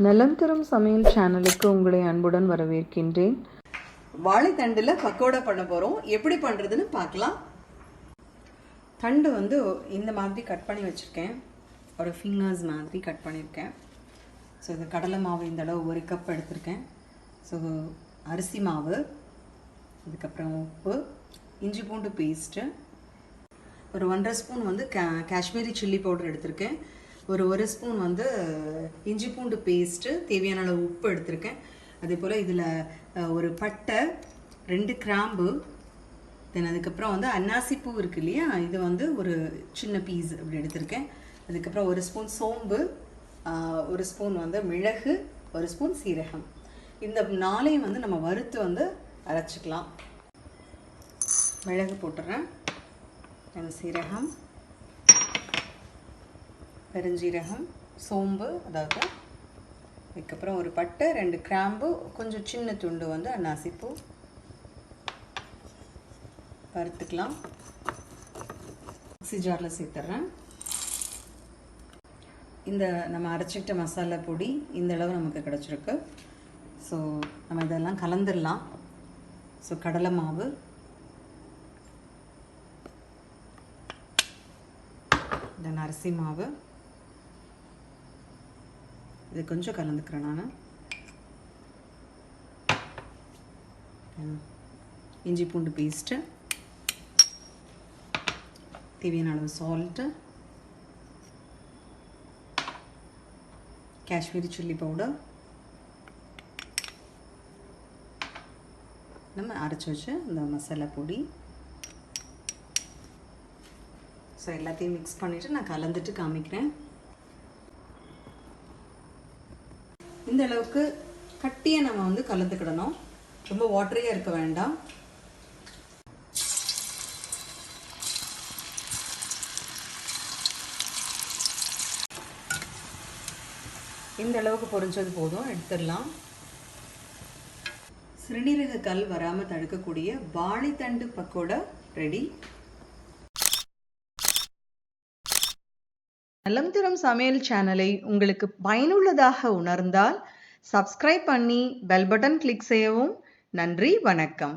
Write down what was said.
நலம் தரும் சமையல் சேனலுக்கு உங்களை அன்புடன் வரவேற்கின்றேன். வாழைத்தண்டில் பக்கோடா பண்ண போகிறோம். எப்படி பண்ணுறதுன்னு பார்க்கலாம். தண்டு வந்து இந்த மாதிரி கட் பண்ணி வச்சுருக்கேன். ஒரு ஃபிங்கர்ஸ் மாதிரி கட் பண்ணியிருக்கேன். ஸோ இது கடலை மாவு இந்த அளவு 1 கப் எடுத்திருக்கேன். ஸோ அரிசி மாவு, அதுக்கப்புறம் உப்பு, இஞ்சி பூண்டு பேஸ்ட்டு, ஒரு 1.5 ஸ்பூன் வந்து காஷ்மீரி சில்லி பவுடர் எடுத்திருக்கேன். ஒரு 1 ஸ்பூன் வந்து இஞ்சி பூண்டு பேஸ்ட்டு, தேவையான அளவு உப்பு எடுத்திருக்கேன். அதே போல் இதில் ஒரு பட்டை, 2 கிராம்பு, தென் அதுக்கப்புறம் வந்து அன்னாசி பூ இருக்கு இல்லையா, இது வந்து ஒரு சின்ன பீஸ் இப்படி எடுத்திருக்கேன். அதுக்கப்புறம் 1 ஸ்பூன் சோம்பு, 1 ஸ்பூன் வந்து மிளகு, 1 ஸ்பூன் சீரகம். இந்த 4ஐயும் வந்து நம்ம வறுத்து வந்து அரைச்சிக்கலாம். மிளகு போட்டுறேன், சீரகம், பெருஞ்சீரகம், சோம்பு, அதாவது அதுக்கப்புறம் ஒரு பட்டை, 2 கிராம்பு, கொஞ்சம் சின்ன துண்டு வந்து அன்னாசிப்பூ வறுத்துக்கலாம். மிக்ஸி ஜாரில் சேர்த்துட்றேன். இந்த நம்ம அரைச்சிக்கிட்ட மசாலா பொடி இந்த அளவு நமக்கு கிடச்சிருக்கு. ஸோ நம்ம இதெல்லாம் கலந்துடலாம். ஸோ கடலை மாவு, தென் அரிசி மாவு, இது கொஞ்சம் கலந்துக்கிறேன் நான். இஞ்சி பூண்டு பேஸ்ட்டு, தேவையான அளவு சால்ட்டு, காஷ்மீரி சில்லி பவுடர், நம்ம அரைச்சி வச்ச இந்த மசாலா பொடி. ஸோ எல்லாத்தையும் மிக்ஸ் பண்ணிவிட்டு நான் கலந்துட்டு காமிக்கிறேன். இந்த அளவுக்கு கட்டியாக நம்ம வந்து கலந்துக்கிடணும். ரொம்ப வாட்டரியாக இருக்க வேண்டாம். இந்த அளவுக்கு பொரிஞ்சது போதும், எடுத்துடலாம். சிறுநீரக கல் வராமல் தடுக்கக்கூடிய வாழைத்தண்டு பக்கோடா ரெடி. நலம் தரும் சமையல் சேனலை உங்களுக்கு பயனுள்ளதாக உணர்ந்தால் சப்ஸ்கிரைப் பண்ணி பெல் பட்டன் கிளிக் செய்யவும். நன்றி, வணக்கம்.